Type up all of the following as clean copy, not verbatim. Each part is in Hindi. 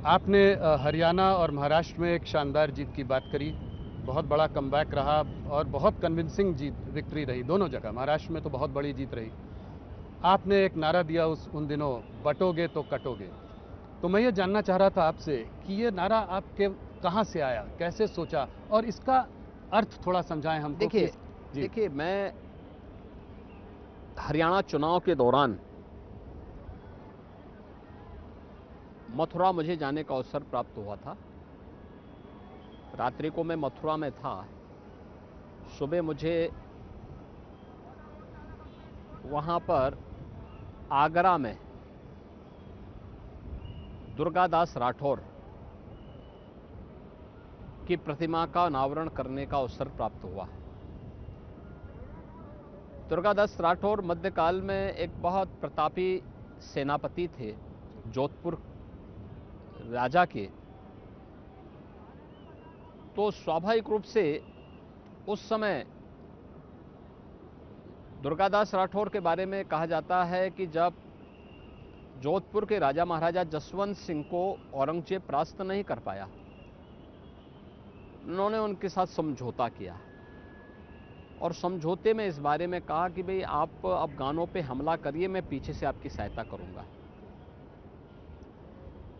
आपने हरियाणा और महाराष्ट्र में एक शानदार जीत की बात करी। बहुत बड़ा कमबैक रहा और बहुत कन्विंसिंग विक्ट्री रही दोनों जगह। महाराष्ट्र में तो बहुत बड़ी जीत रही। आपने एक नारा दिया उन दिनों, बटोगे तो कटोगे। तो मैं ये जानना चाह रहा था आपसे कि ये नारा आपके कहाँ से आया, कैसे सोचा, और इसका अर्थ थोड़ा समझाएं हमको कि देखिए जी। देखिए मैं हरियाणा चुनाव के दौरान मथुरा मुझे जाने का अवसर प्राप्त हुआ था। रात्रि को मैं मथुरा में था। सुबह मुझे वहां पर आगरा में दुर्गादास राठौर की प्रतिमा का अनावरण करने का अवसर प्राप्त हुआ। दुर्गादास राठौर मध्यकाल में एक बहुत प्रतापी सेनापति थे, जोधपुर राजा के। तो स्वाभाविक रूप से उस समय दुर्गादास राठौर के बारे में कहा जाता है कि जब जोधपुर के राजा महाराजा जसवंत सिंह को औरंगजेब परास्त नहीं कर पाया, उन्होंने उनके साथ समझौता किया और समझौते में इस बारे में कहा कि भाई आप अफगानों पे हमला करिए, मैं पीछे से आपकी सहायता करूंगा।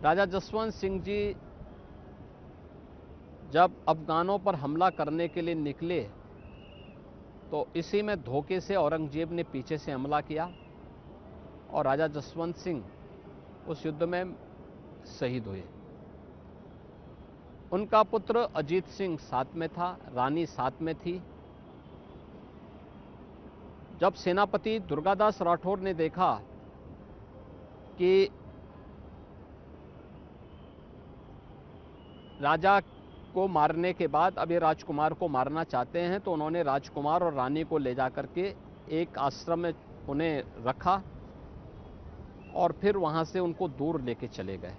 राजा जसवंत सिंह जी जब अफगानों पर हमला करने के लिए निकले तो इसी में धोखे से औरंगजेब ने पीछे से हमला किया और राजा जसवंत सिंह उस युद्ध में शहीद हुए। उनका पुत्र अजीत सिंह साथ में था, रानी साथ में थी। जब सेनापति दुर्गादास राठौर ने देखा कि राजा को मारने के बाद अब ये राजकुमार को मारना चाहते हैं, तो उन्होंने राजकुमार और रानी को ले जाकर के एक आश्रम में उन्हें रखा और फिर वहां से उनको दूर लेके चले गए।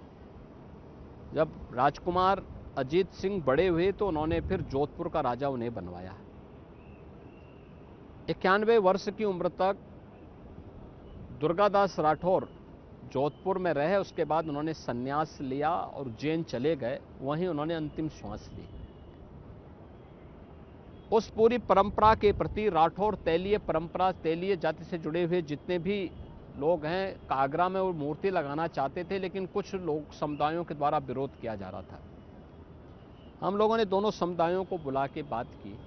जब राजकुमार अजीत सिंह बड़े हुए तो उन्होंने फिर जोधपुर का राजा उन्हें बनवाया। 91 वर्ष की उम्र तक दुर्गादास राठौर जोधपुर में रहे। उसके बाद उन्होंने संन्यास लिया और उज्जैन चले गए, वहीं उन्होंने अंतिम श्वास ली। उस पूरी परंपरा के प्रति राठौर तेलीय परंपरा, तेलीय जाति से जुड़े हुए जितने भी लोग हैं, आगरा में वो मूर्ति लगाना चाहते थे, लेकिन कुछ लोग समुदायों के द्वारा विरोध किया जा रहा था। हम लोगों ने दोनों समुदायों को बुला के बात की,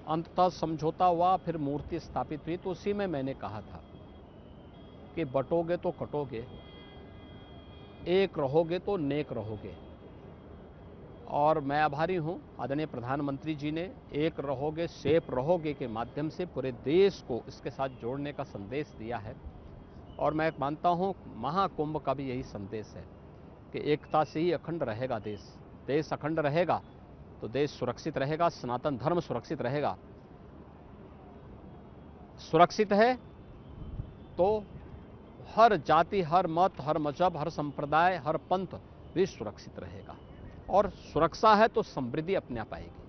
अंततः समझौता हुआ, फिर मूर्ति स्थापित हुई। तो उसी में मैंने कहा था कि बटोगे तो कटोगे, एक रहोगे तो नेक रहोगे। और मैं आभारी हूं आदरणीय प्रधानमंत्री जी ने एक रहोगे सेफ रहोगे के माध्यम से पूरे देश को इसके साथ जोड़ने का संदेश दिया है। और मैं मानता हूं महाकुंभ का भी यही संदेश है कि एकता से ही अखंड रहेगा देश। देश अखंड रहेगा तो देश सुरक्षित रहेगा, सनातन धर्म सुरक्षित रहेगा। सुरक्षित है तो हर जाति, हर मत, हर मजहब, हर संप्रदाय, हर पंथ भी सुरक्षित रहेगा। और सुरक्षा है तो समृद्धि अपने आप आएगी।